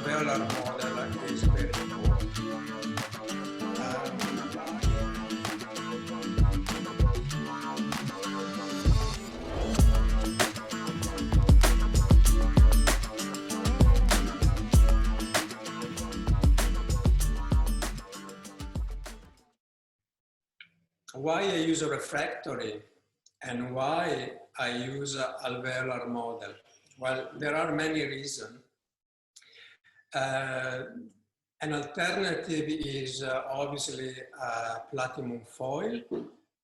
alveolar model is very important. Why I use a refractory and why I use an alveolar model? Well, there are many reasons. An alternative is obviously platinum foil.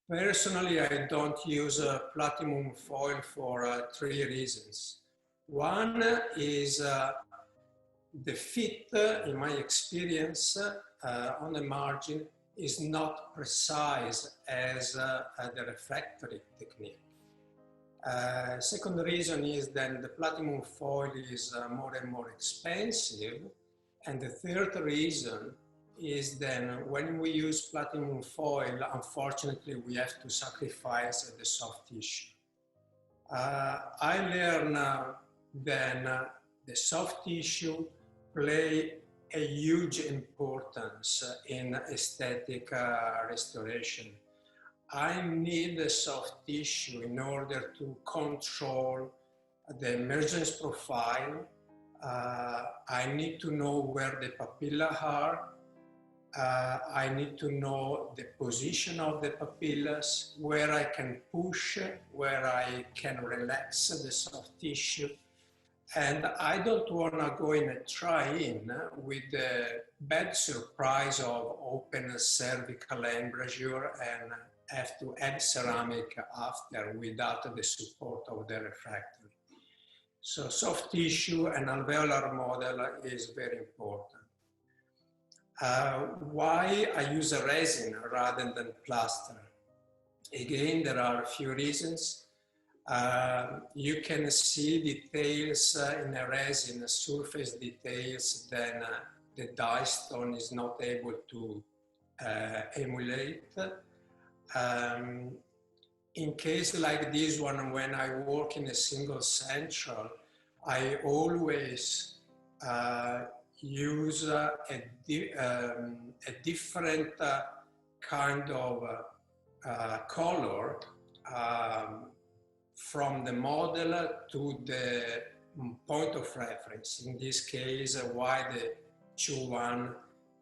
Personally, I don't use platinum foil for 3 reasons. One is the fit, in my experience, on the margin is not precise as the refractory technique. Second reason is that the platinum foil is more and more expensive. And the third reason is that when we use platinum foil, unfortunately, we have to sacrifice the soft tissue. I learned that the soft tissue play a huge importance in aesthetic restoration. I need the soft tissue in order to control the emergence profile. I need to know where the papilla are. I need to know the position of the papillas, where I can push, where I can relax the soft tissue. And I don't want to go in a try-in with the bad surprise of open cervical embrasure and have to add ceramic after without the support of the refractory. So soft tissue and alveolar model is very important. Why I use a resin rather than plaster? Again, there are a few reasons. You can see details in a resin, surface details, then the dye stone is not able to emulate. In case like this one, when I work in a single central, I always use a different kind of color from the model to the point of reference. In this case, why the 2-1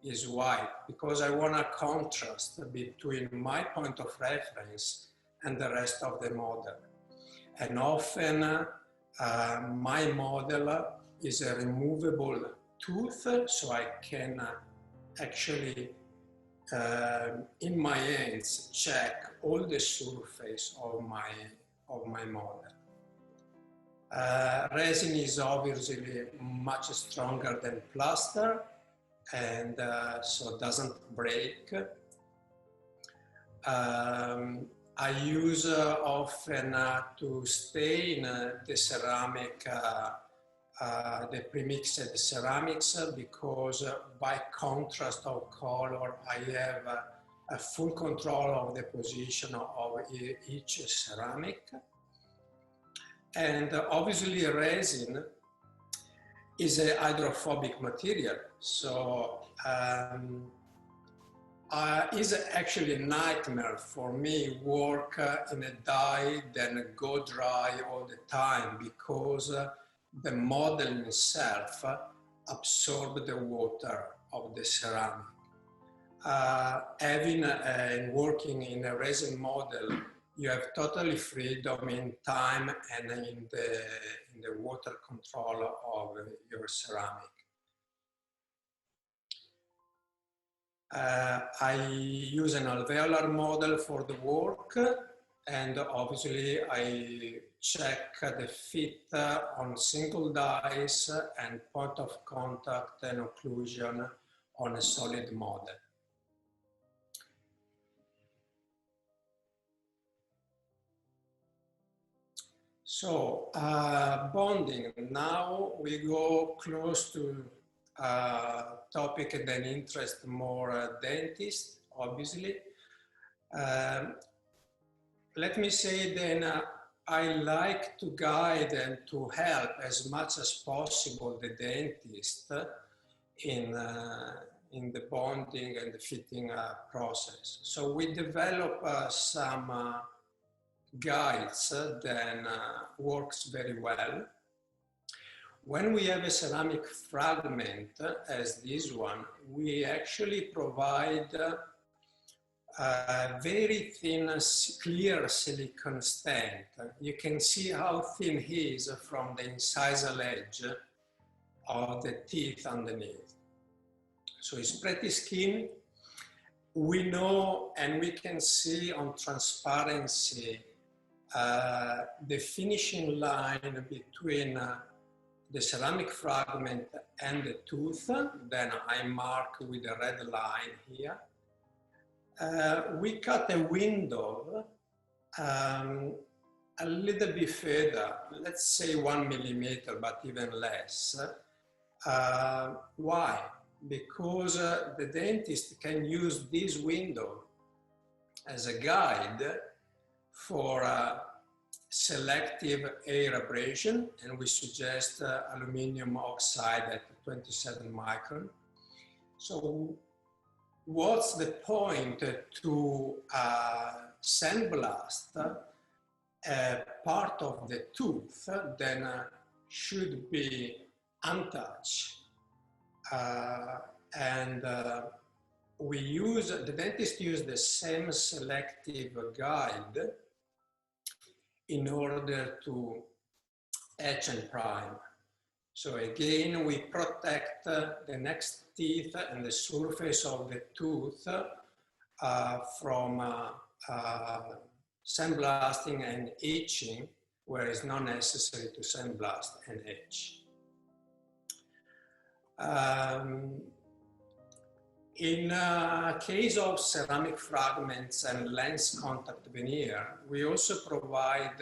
is white, because I want a contrast between my point of reference and the rest of the model. And often my model is a removable tooth, so I can actually in my hands check all the surface of my model. Resin is obviously much stronger than plaster, and so it doesn't break. I use often to stain the ceramic, the premixed ceramics, because by contrast of color, I have a full control of the position of each ceramic. And obviously resin is a hydrophobic material, so it's actually a nightmare for me work in a dye then go dry all the time, because the model itself absorbs the water of the ceramic. Working in a resin model, you have totally freedom in time and in the water control of your ceramic. I use an alveolar model for the work, and obviously I check the fit on single dies and point of contact and occlusion on a solid model. So bonding, now we go close to a topic that interests more dentists, obviously. Let me say then, I like to guide and to help as much as possible the dentist in the bonding and the fitting process. So we develop some guides that works very well. When we have a ceramic fragment, as this one, we actually provide a very thin, clear silicon stent. You can see how thin it is from the incisal edge of the teeth underneath. So it's pretty skinny. We know and we can see on transparency the finishing line between the ceramic fragment and the tooth. Then I mark with a red line here. We cut a window a little bit further, let's say 1 millimeter, but even less. Why? Because the dentist can use this window as a guide for selective air abrasion, and we suggest aluminum oxide at 27 micron. So what's the point to sandblast a part of the tooth then should be untouched? The dentist use the same selective guide in order to etch and prime. So again, we protect the next teeth and the surface of the tooth from sandblasting and etching, where it's not necessary to sandblast and etch. In case of ceramic fragments and lens contact veneer, we also provide,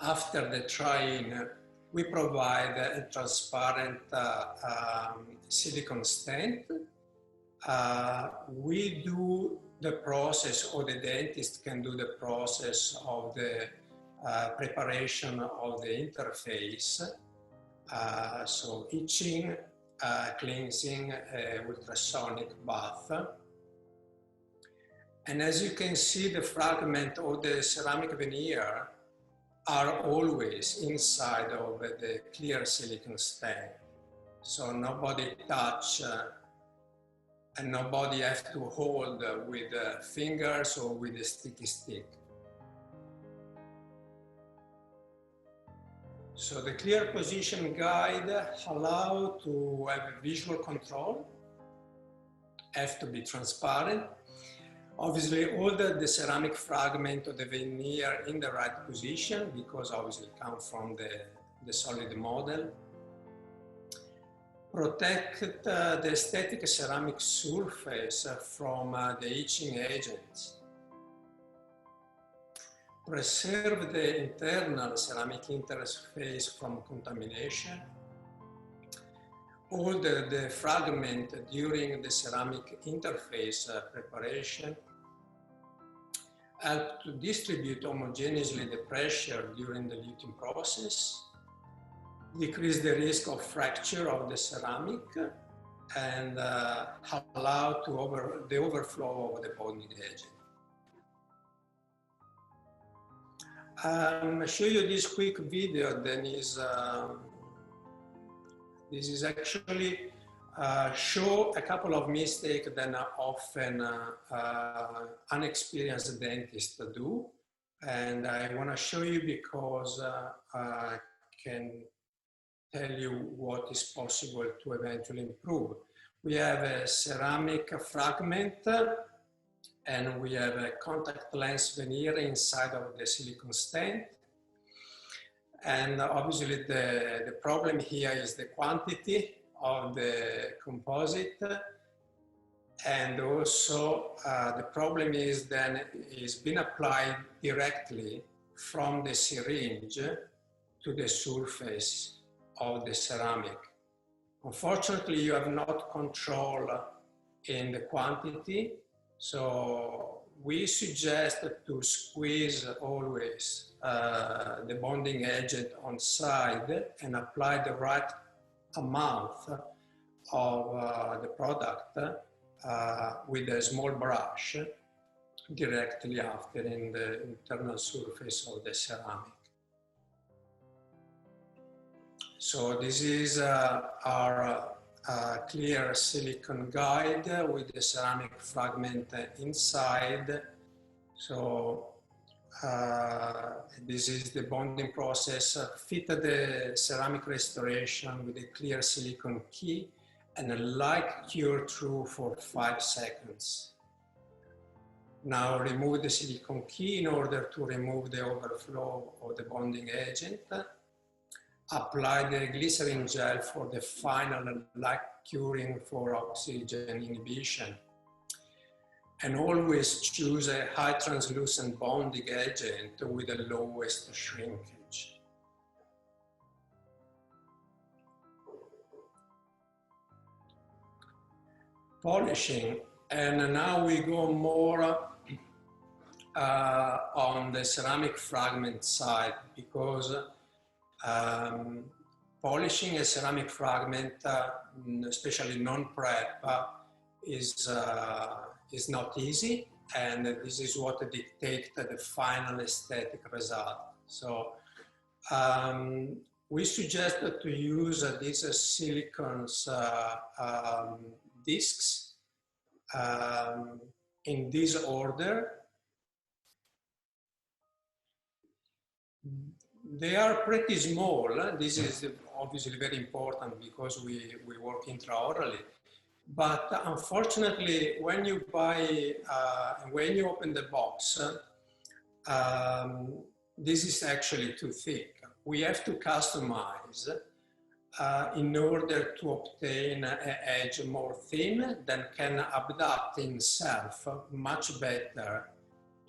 after the try-in, we provide a transparent silicone stent. We do the process, or the dentist can do the process of the preparation of the interface. So etching, cleansing, ultrasonic bath. And as you can see, the fragment or the ceramic veneer are always inside of the clear silicone stent. So nobody touch and nobody has to hold with fingers or with a sticky stick. So the clear position guide allows to have a visual control, have to be transparent. Obviously, all the ceramic fragment of the veneer in the right position, because obviously it comes from the solid model. Protect the aesthetic ceramic surface from the etching agents. Preserve the internal ceramic interface from contamination. Hold the fragment during the ceramic interface preparation. Help to distribute homogeneously the pressure during the luting process. Decrease the risk of fracture of the ceramic and allow the overflow of the bonding agent. I'll show you this quick video. Then this is actually show a couple of mistakes that often unexperienced dentists do, and I want to show you because I can tell you what is possible to eventually improve. We have a ceramic fragment and we have a contact lens veneer inside of the silicone stent. And obviously the problem here is the quantity of the composite. And also the problem is that it's been applied directly from the syringe to the surface of the ceramic. Unfortunately, you have not control in the quantity. So we suggest to squeeze always the bonding agent on side and apply the right amount of the product with a small brush directly after in the internal surface of the ceramic. So this is our clear silicone guide with the ceramic fragment inside. So this is the bonding process. Fit the ceramic restoration with a clear silicone key and a light cure through for 5 seconds. Now remove the silicone key in order to remove the overflow of the bonding agent. Apply the glycerin gel for the final light curing for oxygen inhibition. And always choose a high translucent bonding agent with the lowest shrinkage. Polishing, and now we go more on the ceramic fragment side, because polishing a ceramic fragment, especially non-prep, is not easy, and this is what dictates the final aesthetic result. So we suggest to use these silicone discs in this order. They are pretty small. This is obviously very important because we work intraorally. But unfortunately, when you buy, when you open the box, this is actually too thick. We have to customize in order to obtain an edge more thin that can adapt itself much better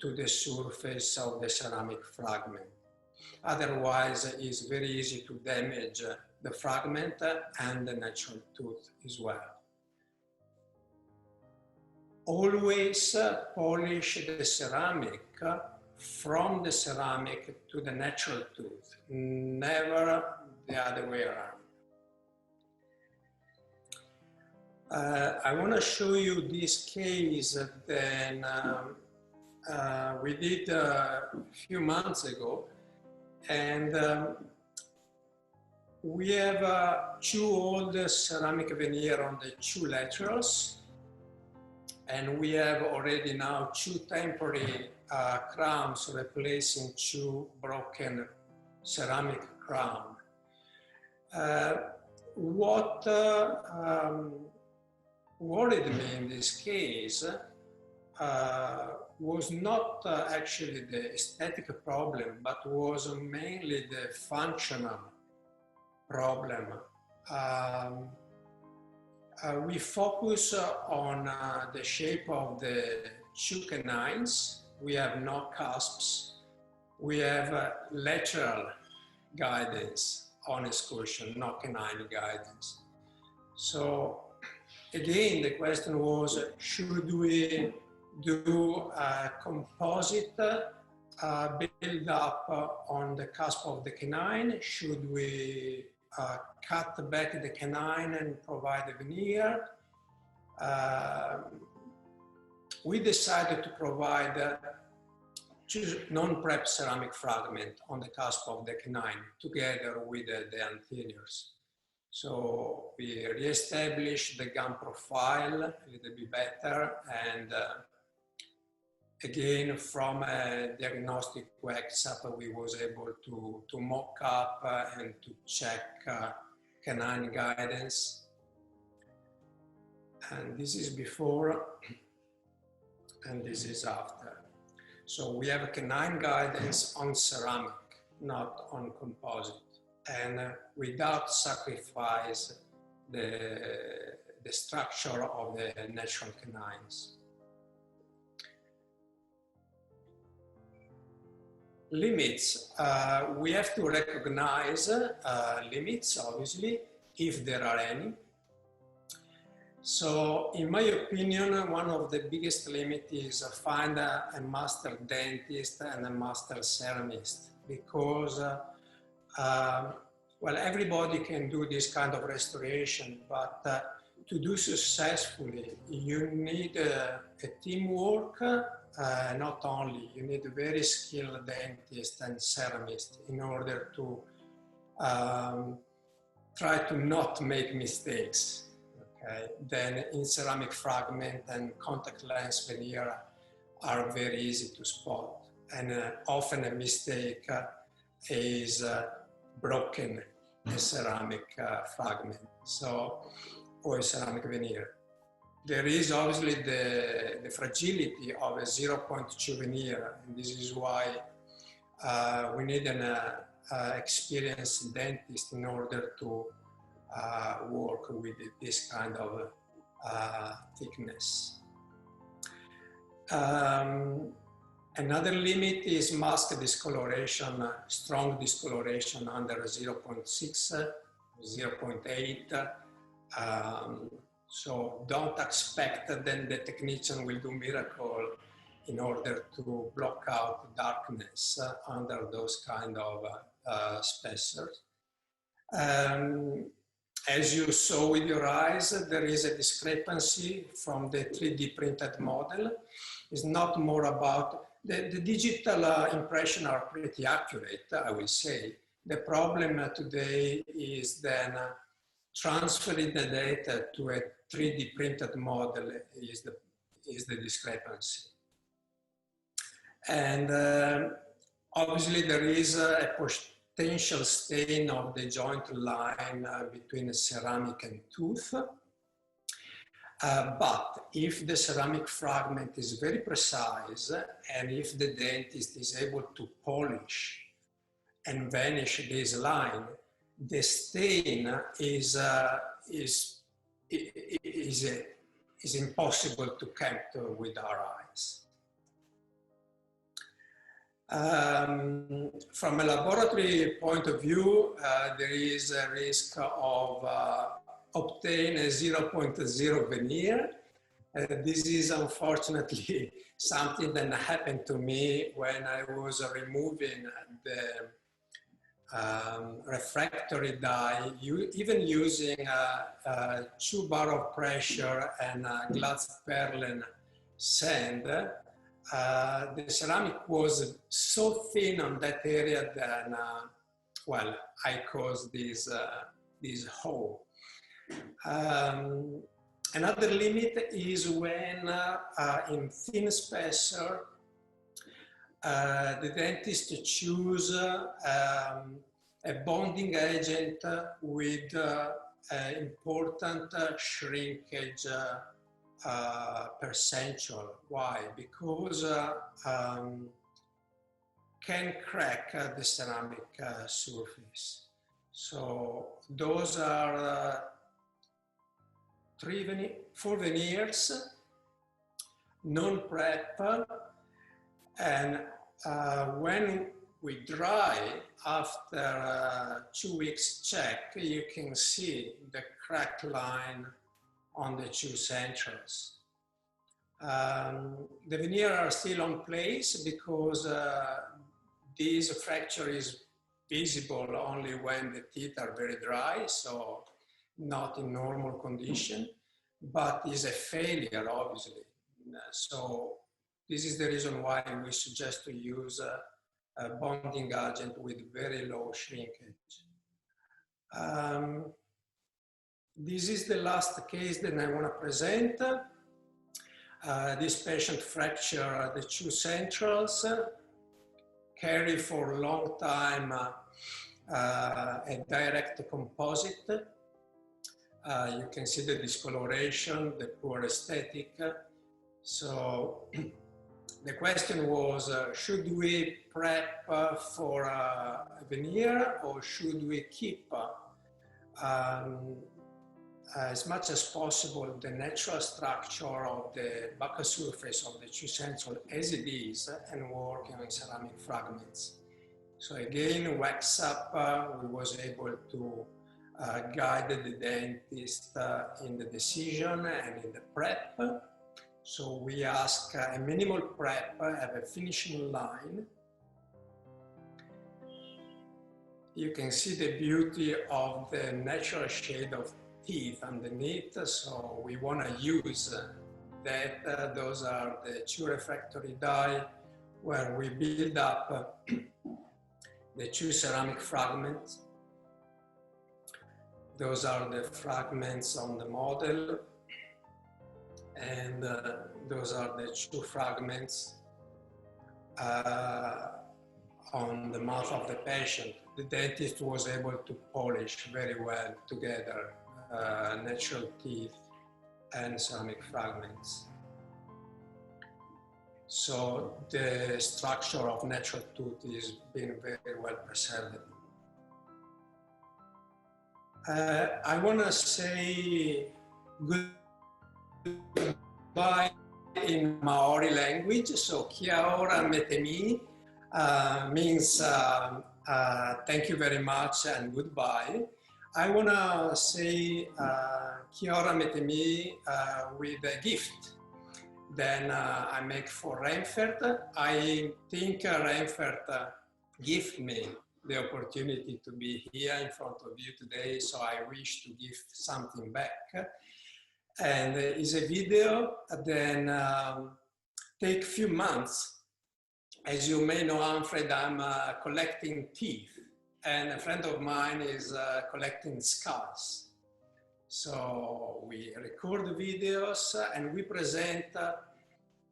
to the surface of the ceramic fragment. Otherwise, it's very easy to damage the fragment and the natural tooth as well. Always polish the ceramic from the ceramic to the natural tooth, never the other way around. I want to show you this case that we did a few months ago. And we have 2 old ceramic veneer on the 2 laterals, and we have already now 2 temporary crowns replacing 2 broken ceramic crown. What worried me in this case was not actually the aesthetic problem, but was mainly the functional problem. We focus on the shape of the 2 canines. We have no cusps. We have lateral guidance on excursion, no canine guidance. So again, the question was, should we do a composite build up on the cusp of the canine? Should we cut back the canine and provide a veneer? We decided to provide 2 non-prep ceramic fragment on the cusp of the canine together with the anteriors. So we re-established the gum profile a little bit better, and again, from a diagnostic workshop, we was able to mock up and to check canine guidance. And this is before, and this is after. So we have a canine guidance on ceramic, not on composite, and without sacrifice the structure of the natural canines. Limits. We have to recognize limits, obviously, if there are any. So, in my opinion, one of the biggest limits is find a master dentist and a master ceramist, because, well, everybody can do this kind of restoration, but to do successfully, you need a teamwork. Not only, you need a very skilled dentist and ceramist in order to try to not make mistakes. Okay? Then in ceramic fragment and contact lens veneer are very easy to spot. And often a mistake is broken a ceramic fragment, or a ceramic veneer. There is obviously the fragility of a 0.2 veneer, and this is why we need an experienced dentist in order to work with this kind of thickness. Another limit is mask discoloration, strong discoloration under 0.6, 0.8. So don't expect that then the technician will do miracle in order to block out darkness under those kind of spacers. As you saw with your eyes, there is a discrepancy from the 3D printed model. It's not more about, the digital impression are pretty accurate, I will say. The problem today is then transferring the data to a 3D printed model is the discrepancy. And obviously there is a potential stain of the joint line between the ceramic and tooth. But if the ceramic fragment is very precise and if the dentist is able to polish and vanish this line, the stain is impossible to capture with our eyes. From a laboratory point of view, there is a risk of obtain a 0.0 veneer. This is unfortunately something that happened to me when I was removing the refractory dye, even using 2 bar of pressure and Glasperlen sand. The ceramic was so thin on that area that, well, I caused this hole. Another limit is when in thin spacer, the dentist choose a bonding agent with important shrinkage percentual. Why? Because can crack the ceramic surface. So those are 4 veneers, non-prep, and when we dry, after 2 weeks check, you can see the crack line on the 2 centrals. The veneer are still on place because this fracture is visible only when the teeth are very dry, so not in normal condition, but is a failure, obviously. So this is the reason why we suggest to use a bonding agent with very low shrinkage. This is the last case that I want to present. This patient fractured the 2 centrals, carry for a long time a direct composite. You can see the discoloration, the poor aesthetic. So the question was, should we prep for a veneer or should we keep as much as possible the natural structure of the buccal surface of the 2 central as it is and work on ceramic fragments? So again, wax up, we was able to guide the dentist in the decision and in the prep. So we ask a minimal prep, have a finishing line. You can see the beauty of the natural shade of teeth underneath, so we want to use that. Those are the 2 refractory die where we build up the 2 ceramic fragments. Those are the fragments on the model, and those are the 2 fragments on the mouth of the patient. The dentist was able to polish very well together natural teeth and ceramic fragments. So the structure of natural tooth is being very well preserved. I want to say goodbye in Maori language. So kia ora metemi means thank you very much and goodbye. I want to say kia ora metemi with a gift. Then I make for Renfert. I think Renfert gave me the opportunity to be here in front of you today, so I wish to give something back. And it's a video then take few months. As you may know, Alfred, I'm collecting teeth, and a friend of mine is collecting skulls. So we record videos and we present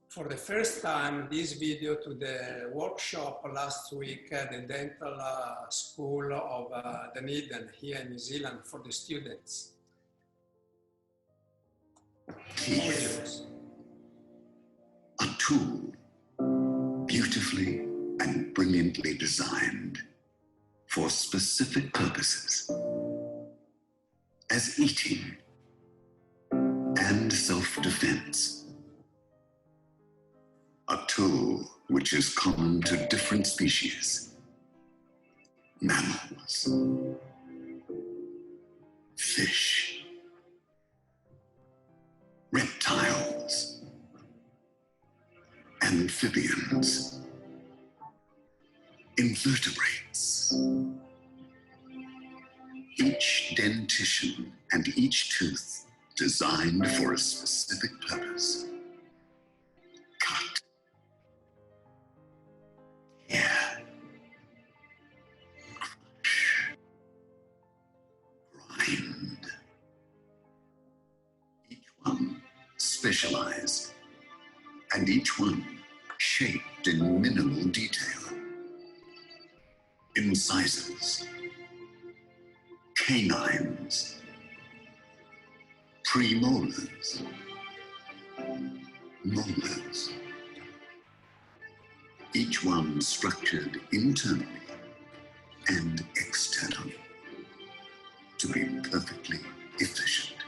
for the first time this video to the workshop last week at the dental school of Dunedin here in New Zealand for the students. Teeth, a tool beautifully and brilliantly designed for specific purposes, as eating and self-defense. A tool which is common to different species, mammals, fish, reptiles, amphibians, invertebrates. Each dentition and each tooth designed for a specific purpose. Cut, tear, crush, grind. Each one specialized, and each one shaped in minimal detail. Incisors, canines, premolars, molars, each one structured internally and externally to be perfectly efficient.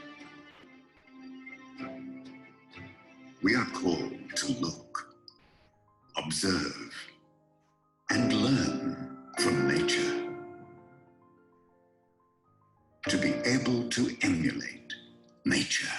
We are called to look, observe, and learn from nature, to be able to emulate nature.